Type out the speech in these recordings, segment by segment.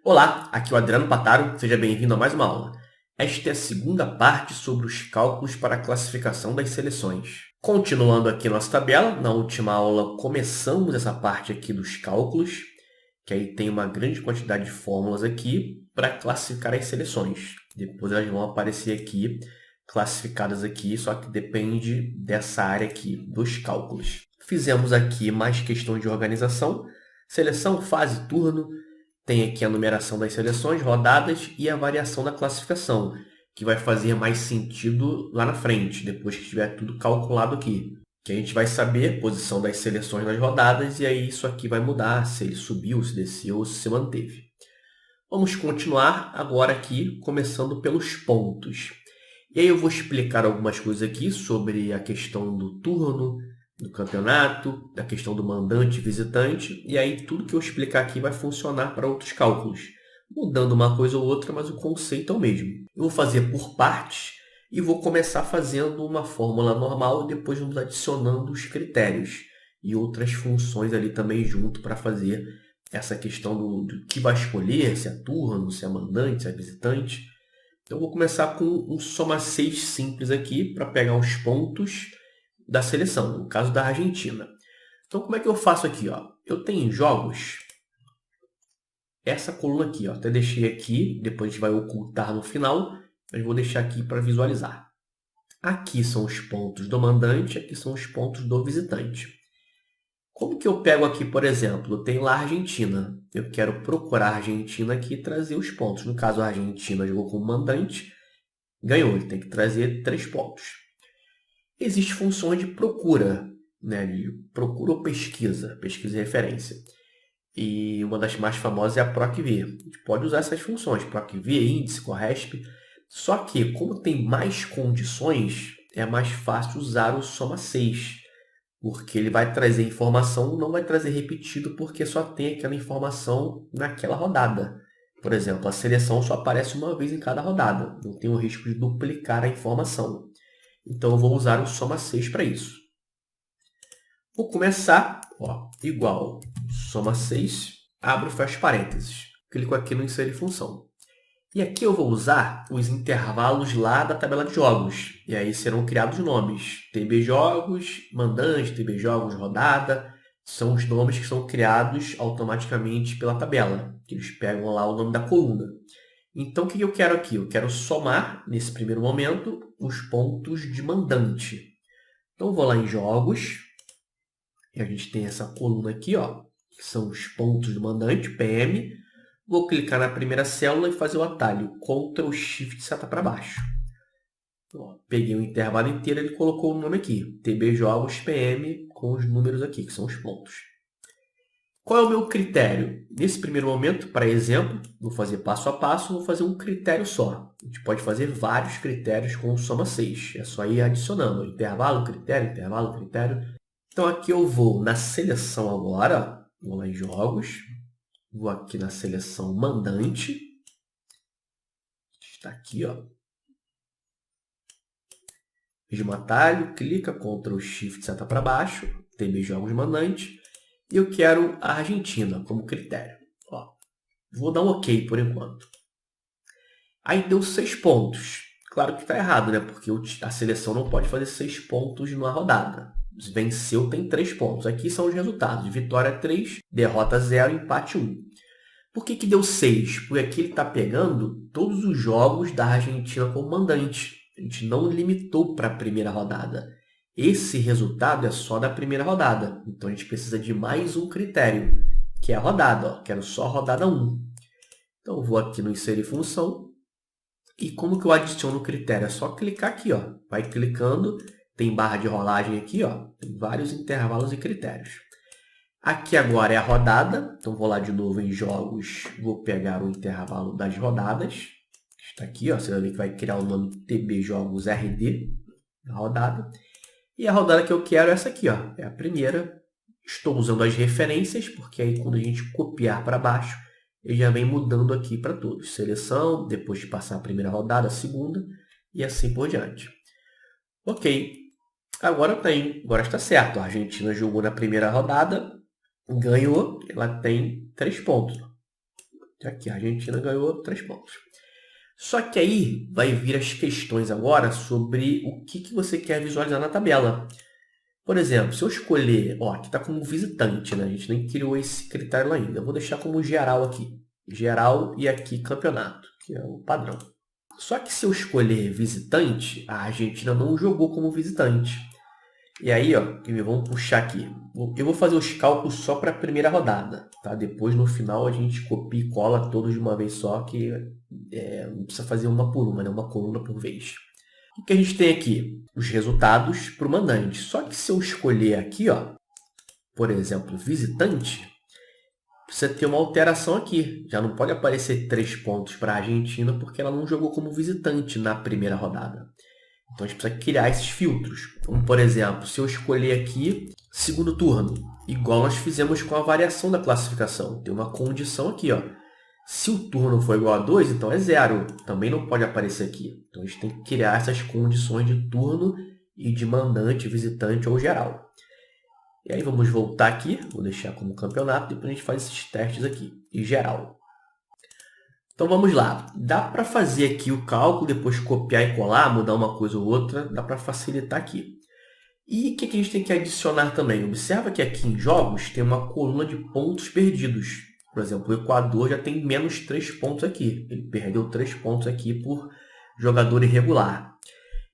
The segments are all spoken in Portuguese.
Olá, aqui é o Adriano Pataro, seja bem-vindo a mais uma aula. Esta é a segunda parte sobre os cálculos para a classificação das seleções. Continuando aqui nossa tabela, na última aula começamos essa parte aqui dos cálculos, que aí tem uma grande quantidade de fórmulas aqui para classificar as seleções. Depois elas vão aparecer aqui, classificadas aqui, só que depende dessa área aqui, dos cálculos. Fizemos aqui mais questões de organização, seleção, fase, turno. Tem aqui a numeração das seleções, rodadas e a variação da classificação, que vai fazer mais sentido lá na frente, depois que tiver tudo calculado aqui. Que a gente vai saber a posição das seleções nas rodadas e aí isso aqui vai mudar, se ele subiu, se desceu ou se manteve. Vamos continuar agora aqui, começando pelos pontos. E aí eu vou explicar algumas coisas aqui sobre a questão do turno, do campeonato, da questão do mandante e visitante, e aí tudo que eu explicar aqui vai funcionar para outros cálculos, mudando uma coisa ou outra, mas o conceito é o mesmo. Eu vou fazer por partes e vou começar fazendo uma fórmula normal e depois vamos adicionando os critérios e outras funções ali também junto para fazer essa questão do que vai escolher, se é turno, se é mandante, se é visitante. Então eu vou começar com um soma 6 simples aqui para pegar os pontos da seleção, no caso da Argentina. Então, como é que eu faço aqui? Eu tenho jogos, essa coluna aqui, até deixei aqui, depois a gente vai ocultar no final, mas vou deixar aqui para visualizar. Aqui são os pontos do mandante, aqui são os pontos do visitante. Como que eu pego aqui, por exemplo, eu tenho lá a Argentina, eu quero procurar a Argentina aqui e trazer os pontos. No caso, a Argentina jogou como mandante, ganhou, ele tem que trazer 3 pontos. Existem funções de procura, né? De procura ou pesquisa, pesquisa e referência. E uma das mais famosas é a PROC-V. A gente pode usar essas funções, PROC-V, índice, CORRESP. Só que, como tem mais condições, é mais fácil usar o soma 6, porque ele vai trazer informação, não vai trazer repetido, porque só tem aquela informação naquela rodada. Por exemplo, a seleção só aparece uma vez em cada rodada, não tem o risco de duplicar a informação. Então, eu vou usar o soma 6 para isso. Vou começar, igual soma 6, abro e fecho parênteses. Clico aqui no inserir função. E aqui eu vou usar os intervalos lá da tabela de jogos. E aí serão criados nomes. TB jogos, mandante, TB jogos, rodada. São os nomes que são criados automaticamente pela tabela. Que eles pegam lá o nome da coluna. Então, o que eu quero aqui? Eu quero somar, nesse primeiro momento, os pontos de mandante. Então, eu vou lá em Jogos, e a gente tem essa coluna aqui, que são os pontos do mandante, PM. Vou clicar na primeira célula e fazer o atalho, Ctrl Shift seta para baixo. Peguei o intervalo inteiro, ele colocou o nome aqui, TB Jogos PM, com os números aqui, que são os pontos. Qual é o meu critério? Nesse primeiro momento, para exemplo, vou fazer passo a passo, vou fazer um critério só. A gente pode fazer vários critérios com o soma 6. É só ir adicionando intervalo, critério, intervalo, critério. Então, aqui eu vou na seleção agora, vou lá em Jogos, vou aqui na seleção Mandante. Está aqui, mesmo atalho, clica, Ctrl Shift seta para baixo, TB Jogos Mandante. E eu quero a Argentina como critério. Vou dar um OK por enquanto. Aí deu 6 pontos. Claro que está errado, né? Porque a seleção não pode fazer 6 pontos numa rodada. Venceu tem 3 pontos. Aqui são os resultados. Vitória 3, derrota 0, empate 1. Por que deu 6? Porque aqui ele está pegando todos os jogos da Argentina como mandante. A gente não limitou para a primeira rodada. Esse resultado é só da primeira rodada. Então, a gente precisa de mais um critério, que é a rodada. Quero só a rodada 1. Então, eu vou aqui no inserir função. E como que eu adiciono o critério? É só clicar aqui. Vai clicando. Tem barra de rolagem aqui. Tem vários intervalos e critérios. Aqui agora é a rodada. Então, vou lá de novo em Jogos. Vou pegar o intervalo das rodadas. Está aqui. Você vai ver que vai criar o nome TB Jogos RD. A rodada. E a rodada que eu quero é essa aqui, é a primeira. Estou usando as referências, porque aí quando a gente copiar para baixo, ele já vem mudando aqui para todos. Seleção, depois de passar a primeira rodada, a segunda, e assim por diante. Ok, agora está certo. A Argentina jogou na primeira rodada, ganhou, ela tem 3 pontos. Aqui, a Argentina ganhou 3 pontos. Só que aí vai vir as questões agora sobre o que você quer visualizar na tabela. Por exemplo, se eu escolher, ó, aqui está como visitante, né? A gente nem criou esse critério lá ainda. Eu vou deixar como geral aqui. Geral e aqui campeonato, que é o padrão. Só que se eu escolher visitante, a Argentina não jogou como visitante. E aí, ó, vamos puxar aqui. Eu vou fazer os cálculos só para a primeira rodada, tá? Depois, no final, a gente copia e cola todos de uma vez só, que não precisa fazer uma por uma, né? Uma coluna por vez. O que a gente tem aqui? Os resultados para o mandante. Só que se eu escolher aqui, ó, por exemplo, visitante, precisa ter uma alteração aqui. Já não pode aparecer 3 pontos para a Argentina porque ela não jogou como visitante na primeira rodada. Então a gente precisa criar esses filtros. Então, por exemplo, se eu escolher aqui segundo turno, igual nós fizemos com a variação da classificação, tem uma condição aqui, ó. Se o turno for igual a 2, então é 0. Também não pode aparecer aqui. Então a gente tem que criar essas condições de turno e de mandante, visitante ou geral. E aí vamos voltar aqui, vou deixar como campeonato, depois a gente faz esses testes aqui, e geral. Então vamos lá, dá para fazer aqui o cálculo, depois copiar e colar, mudar uma coisa ou outra, dá para facilitar aqui. E o que a gente tem que adicionar também? Observa que aqui em jogos tem uma coluna de pontos perdidos. Por exemplo, o Equador já tem menos 3 pontos aqui. Ele perdeu 3 pontos aqui por jogador irregular.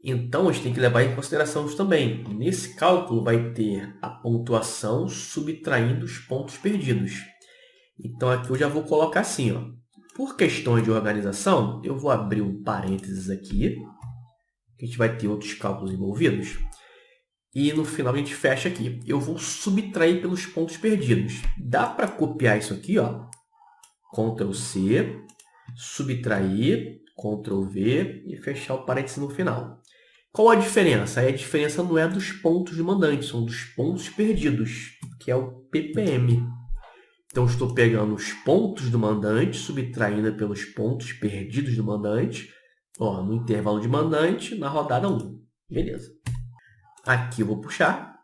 Então, a gente tem que levar em consideração isso também. Nesse cálculo vai ter a pontuação subtraindo os pontos perdidos. Então, aqui eu já vou colocar assim, ó. Por questões de organização, eu vou abrir um parênteses aqui. A gente vai ter outros cálculos envolvidos. E no final a gente fecha aqui. Eu vou subtrair pelos pontos perdidos. Dá para copiar isso aqui, ó. Ctrl C, subtrair, Ctrl V e fechar o parênteses no final. Qual a diferença? A diferença não é dos pontos de mandante, são dos pontos perdidos, que é o ppm. Então, estou pegando os pontos do mandante, subtraindo pelos pontos perdidos do mandante, ó, no intervalo de mandante, na rodada 1. Beleza. Aqui eu vou puxar.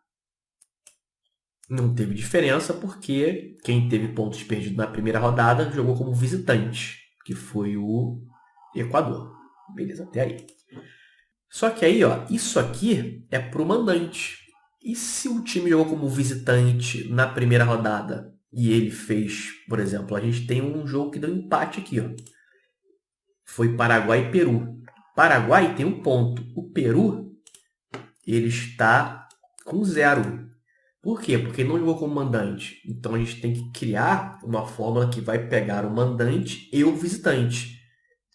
Não teve diferença, porque quem teve pontos perdidos na primeira rodada jogou como visitante, que foi o Equador. Beleza, até aí. Só que aí, ó, isso aqui é para o mandante. E se o time jogou como visitante na primeira rodada e ele fez, por exemplo, a gente tem um jogo que deu empate aqui, ó. Foi Paraguai e Peru. Paraguai tem 1 ponto. O Peru, ele está com 0. Por quê? Porque ele não jogou como mandante. Então, a gente tem que criar uma fórmula que vai pegar o mandante e o visitante.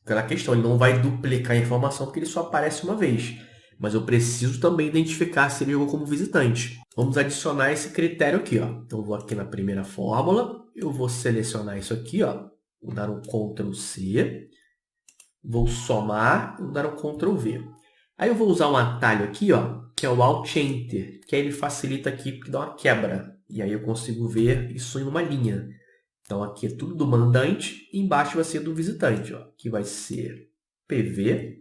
Aquela questão, ele não vai duplicar a informação porque ele só aparece uma vez. Mas eu preciso também identificar se ele jogou como visitante. Vamos adicionar esse critério aqui, ó. Então, eu vou aqui na primeira fórmula. Eu vou selecionar isso aqui, ó. Vou dar um Ctrl C. Vou somar. Vou dar um Ctrl V. Aí eu vou usar um atalho aqui, ó, que é o Alt Enter, que aí ele facilita aqui porque dá uma quebra. E aí eu consigo ver isso em uma linha. Então aqui é tudo do mandante e embaixo vai ser do visitante. Ó. Aqui vai ser PV,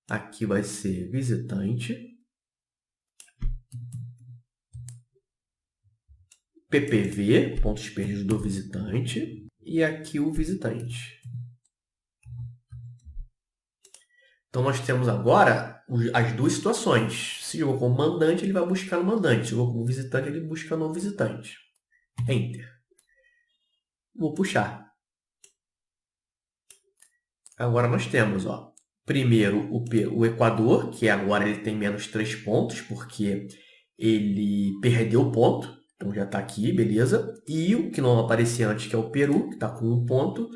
aqui vai ser visitante, PPV, pontos perdidos do visitante, e aqui o visitante. Então, nós temos agora as duas situações. Se jogou como mandante, ele vai buscar no mandante. Se jogou como visitante, ele busca no visitante. Enter. Vou puxar. Agora nós temos, ó, primeiro o Equador, que agora ele tem menos 3 pontos, porque ele perdeu o ponto. Então, já está aqui, beleza. E o que não aparecia antes, que é o Peru, que está com 1 ponto.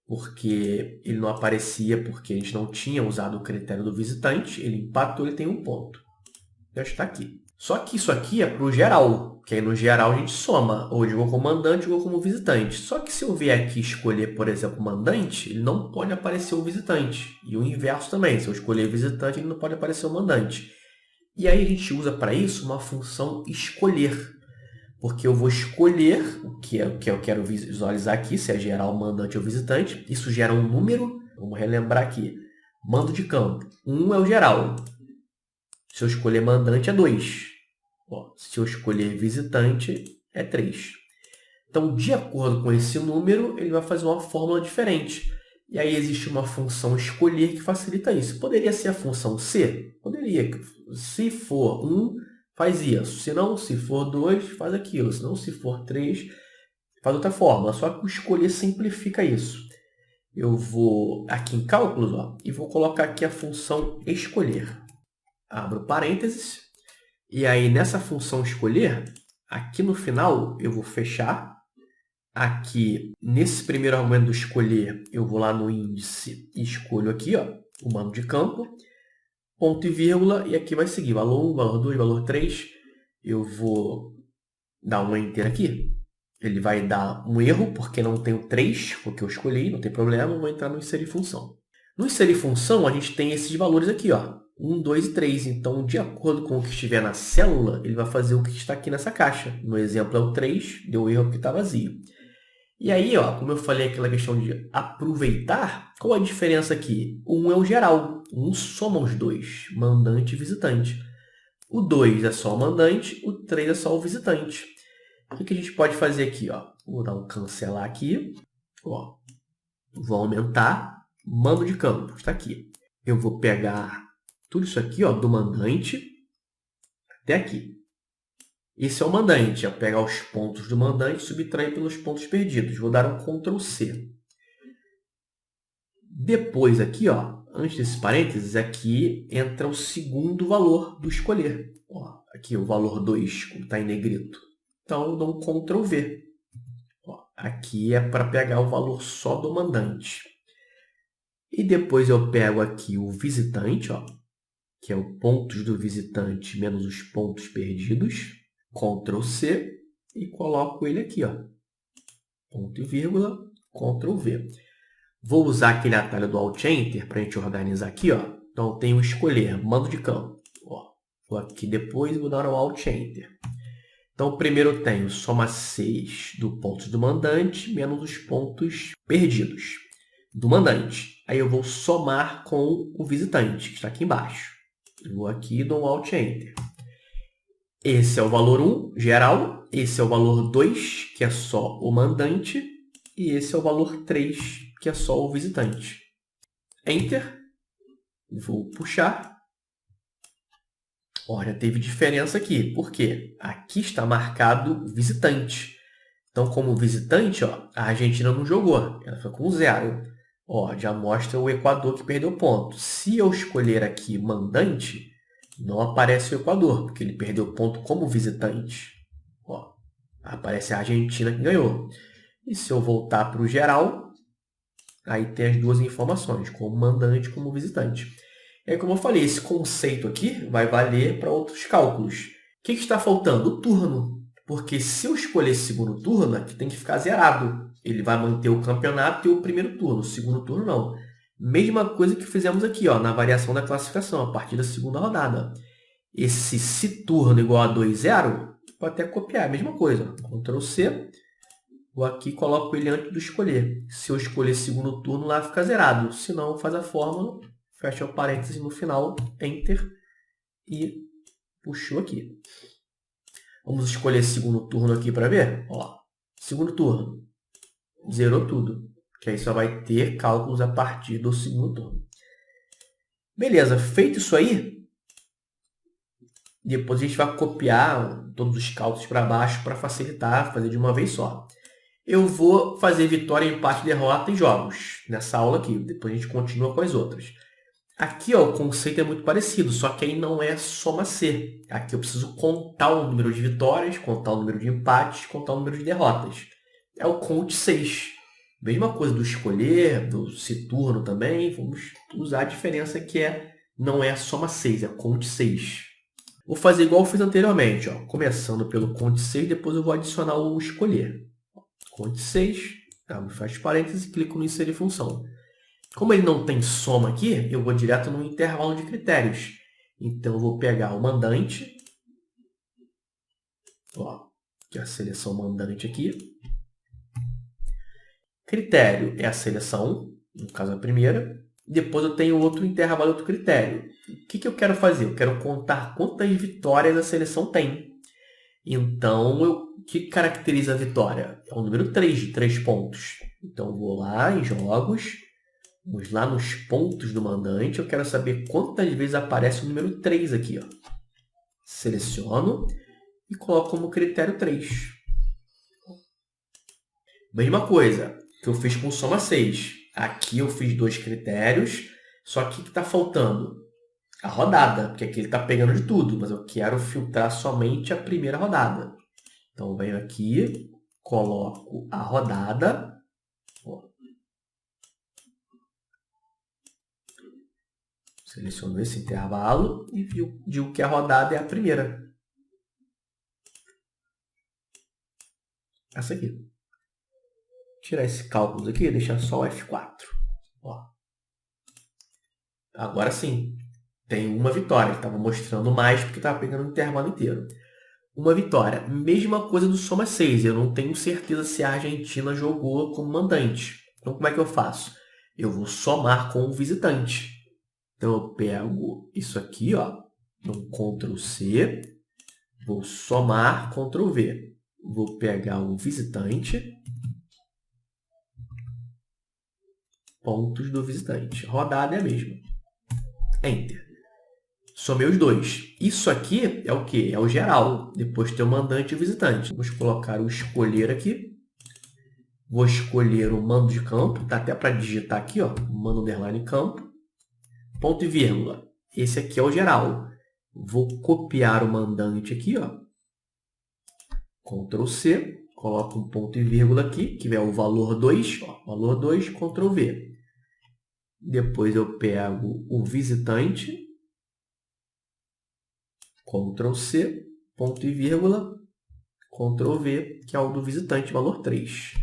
Porque ele não aparecia porque a gente não tinha usado o critério do visitante, ele empatou, ele tem 1 ponto. Já está aqui. Só que isso aqui é para o geral, que aí no geral a gente soma, ou jogou como mandante ou como visitante. Só que se eu vier aqui escolher, por exemplo, mandante, ele não pode aparecer o visitante. E o inverso também, se eu escolher visitante, ele não pode aparecer o mandante. E aí a gente usa para isso uma função escolher. Porque eu vou escolher o que eu quero visualizar aqui, se é geral, mandante ou visitante. Isso gera um número. Vamos relembrar aqui. Mando de campo. 1 é o geral. Se eu escolher mandante, é 2. Ó, se eu escolher visitante, é 3. Então, de acordo com esse número, ele vai fazer uma fórmula diferente. E aí existe uma função escolher que facilita isso. Poderia ser a função C? Poderia. Se for 1, faz isso. Se não, se for 2, faz aquilo. Se não, se for 3, faz outra fórmula. Só que o escolher simplifica isso. Eu vou aqui em cálculos, ó, e vou colocar aqui a função escolher. Abro parênteses. E aí, nessa função escolher, aqui no final, eu vou fechar. Aqui, nesse primeiro argumento do escolher, eu vou lá no índice e escolho aqui, ó, o mando de campo, ponto e vírgula, e aqui vai seguir valor 1, valor 2, valor 3. Eu vou dar um Enter aqui. Ele vai dar um erro, porque não tem o 3, porque eu escolhi, não tem problema, eu vou entrar no inserir função. No inserir função, a gente tem esses valores aqui, ó, 1, 2 e 3. Então, de acordo com o que estiver na célula, ele vai fazer o que está aqui nessa caixa. No exemplo é o 3, deu erro porque está vazio. E aí, ó, como eu falei aquela questão de aproveitar, qual a diferença aqui? O 1 é o geral, o 1 soma os dois, mandante e visitante. O 2 é só o mandante, o 3 é só o visitante. O que a gente pode fazer aqui? Ó? Vou dar um cancelar aqui, ó. Vou aumentar, mando de campo, está aqui. Eu vou pegar tudo isso aqui, ó, do mandante até aqui. Esse é o mandante. Eu pegar os pontos do mandante e subtrair pelos pontos perdidos. Vou dar um Ctrl C. Depois aqui, ó, antes desse parênteses, aqui entra o segundo valor do escolher. Ó, aqui o valor 2, como está em negrito. Então, eu dou um Ctrl V. Ó, aqui é para pegar o valor só do mandante. E depois eu pego aqui o visitante, ó, que é o pontos do visitante menos os pontos perdidos. Ctrl C e coloco ele aqui, ó. Ponto e vírgula, Ctrl V. Vou usar aquele atalho do Alt Enter para a gente organizar aqui, ó. Então, eu tenho escolher, mando de campo. Ó, vou aqui depois e vou dar o Alt Enter. Então, primeiro eu tenho soma 6 do pontos do mandante menos os pontos perdidos do mandante. Aí eu vou somar com o visitante, que está aqui embaixo. Eu vou aqui e dou um Alt Enter. Esse é o valor 1, geral. Esse é o valor 2, que é só o mandante. E esse é o valor 3, que é só o visitante. Enter. Vou puxar. Olha, teve diferença aqui. Por quê? Aqui está marcado visitante. Então, como visitante, ó, a Argentina não jogou. Ela foi com 0. Ó, já mostra o Equador que perdeu ponto. Se eu escolher aqui mandante, não aparece o Equador, porque ele perdeu ponto como visitante. Ó, aparece a Argentina que ganhou. E se eu voltar para o geral, aí tem as duas informações, como mandante e como visitante. E aí, como eu falei, esse conceito aqui vai valer para outros cálculos. O que está faltando? O turno. Porque se eu escolher esse segundo turno, aqui tem que ficar zerado. Ele vai manter o campeonato e o primeiro turno. O segundo turno, não. Mesma coisa que fizemos aqui, ó, na variação da classificação, a partir da segunda rodada. Esse se turno igual a 2,0, vou até copiar, a mesma coisa. Ctrl C, vou aqui e coloco ele antes do escolher. Se eu escolher segundo turno, lá fica zerado. Se não, faz a fórmula, fecha o parênteses no final, Enter, e puxou aqui. Vamos escolher segundo turno aqui para ver. Ó, segundo turno, zerou tudo. Que aí só vai ter cálculos a partir do segundo turno. Beleza, feito isso aí, depois a gente vai copiar todos os cálculos para baixo para facilitar, fazer de uma vez só. Eu vou fazer vitória, empate e derrota em jogos, nessa aula aqui. Depois a gente continua com as outras. Aqui, ó, o conceito é muito parecido, só que aí não é soma C. Aqui eu preciso contar o número de vitórias, contar o número de empates, contar o número de derrotas. É o conte 6. Mesma coisa do escolher, do se turno também. Vamos usar a diferença que não é a soma 6, é conte 6. Vou fazer igual eu fiz anteriormente, ó, começando pelo conte 6, depois eu vou adicionar o escolher. Conte 6, fecho parênteses e clico no inserir função. Como ele não tem soma aqui, eu vou direto no intervalo de critérios. Então, eu vou pegar o mandante, ó, que é a seleção mandante aqui. Critério é a seleção, no caso a primeira. Depois eu tenho outro intervalo, outro critério. O que eu quero fazer? Eu quero contar quantas vitórias a seleção tem. Então, eu que caracteriza a vitória? É o número 3, de 3 pontos. Então, eu vou lá em jogos, vamos lá nos pontos do mandante, eu quero saber quantas vezes aparece o número 3 aqui. Ó. Seleciono e coloco como critério 3. Mesma coisa que eu fiz com soma 6. Aqui eu fiz 2 critérios, só que o que está faltando? A rodada, porque aqui ele está pegando de tudo, mas eu quero filtrar somente a primeira rodada. Então, eu venho aqui, coloco a rodada. Ó. Seleciono esse intervalo e digo que a rodada é a primeira. Essa aqui. Tirar esse cálculo aqui e deixar só o F4. Ó. Agora sim, tem uma vitória. Ele estava mostrando mais porque estava pegando o intervalo inteiro. Uma vitória. Mesma coisa do soma 6. Eu não tenho certeza se a Argentina jogou como mandante. Então, como é que eu faço? Eu vou somar com o visitante. Então, eu pego isso aqui, ó, no Ctrl+C, vou somar, Ctrl+V. Vou pegar o visitante, pontos do visitante. Rodada é a mesma. Enter. Somei os dois. Isso aqui é o quê? É o geral. Depois tem o mandante e o visitante. Vamos colocar o escolher aqui. Vou escolher o mando de campo. Dá até para digitar aqui, ó, mando underline campo. Ponto e vírgula. Esse aqui é o geral. Vou copiar o mandante aqui, ó. Ctrl+C. Coloco um ponto e vírgula aqui, que é o valor 2. Ó, valor 2, Ctrl+V. Depois eu pego o visitante. Ctrl+C, ponto e vírgula, Ctrl+V, que é o do visitante, valor 3.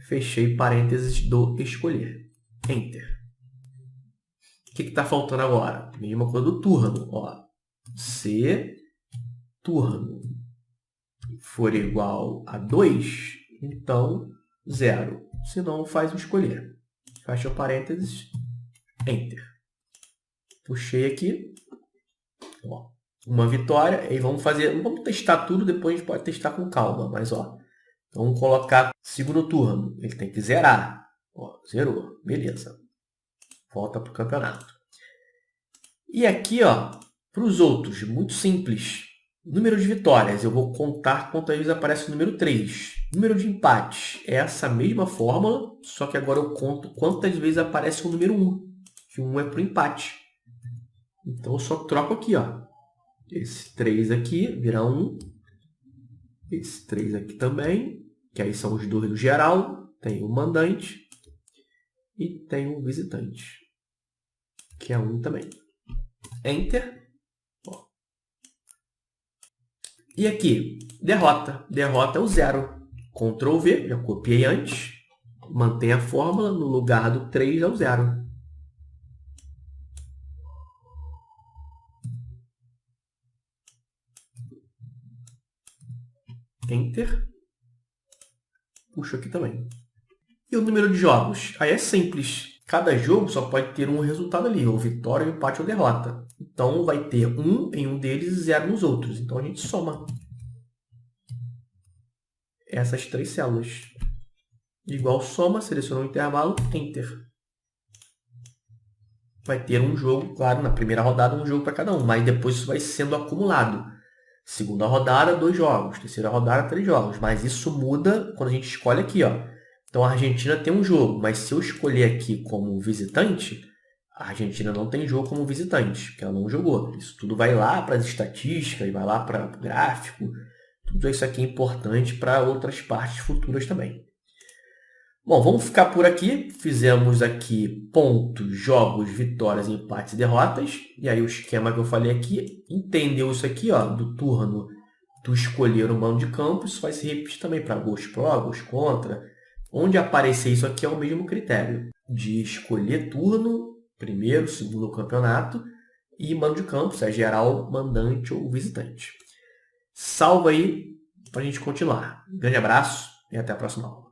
Fechei parênteses do escolher. Enter. O que está faltando agora? Mesma coisa do turno. Ó. Se turno for igual a 2, então 0. Se não, faz o escolher. Fecha parênteses. Enter. Puxei aqui. Ó. Uma vitória, e vamos testar tudo, depois a gente pode testar com calma, mas ó, então vamos colocar segundo turno, ele tem que zerar, ó, zerou, beleza, volta para o campeonato. E aqui, ó, para os outros, muito simples, número de vitórias, eu vou contar quantas vezes aparece o número 3, número de empates, é essa mesma fórmula, só que agora eu conto quantas vezes aparece o número 1, que 1 é para o empate, então eu só troco aqui, ó. Esse 3 aqui vira 1. Esse 3 aqui também, que aí são os dois do geral. Tem o mandante e tem o visitante, que é 1 também. Enter. Ó. E aqui, derrota. Derrota é o 0. Ctrl+V, já copiei antes. Mantém a fórmula, no lugar do 3 é o 0. Enter. Puxo aqui também. E o número de jogos? Aí é simples. Cada jogo só pode ter um resultado ali, ou vitória, empate ou derrota. Então, vai ter 1 em um deles e 0 nos outros. Então, a gente soma essas 3 células. Igual soma, seleciona o intervalo, Enter. Vai ter um jogo, claro, na primeira rodada um jogo para cada um, mas depois isso vai sendo acumulado. Segunda rodada, 2 jogos. Terceira rodada, 3 jogos. Mas isso muda quando a gente escolhe aqui, ó. Então, a Argentina tem um jogo, mas se eu escolher aqui como visitante, a Argentina não tem jogo como visitante, porque ela não jogou. Isso tudo vai lá para as estatísticas, vai lá para o gráfico. Tudo isso aqui é importante para outras partes futuras também. Bom, vamos ficar por aqui. Fizemos aqui pontos, jogos, vitórias, empates e derrotas. E aí o esquema que eu falei aqui, entendeu isso aqui, ó, do turno, tu escolher o mando de campo, isso vai se repetir também para gols pró, gols contra. Onde aparecer isso aqui é o mesmo critério, de escolher turno, primeiro, segundo campeonato, e mando de campo, se é geral, mandante ou visitante. Salva aí para a gente continuar. Grande abraço e até a próxima aula.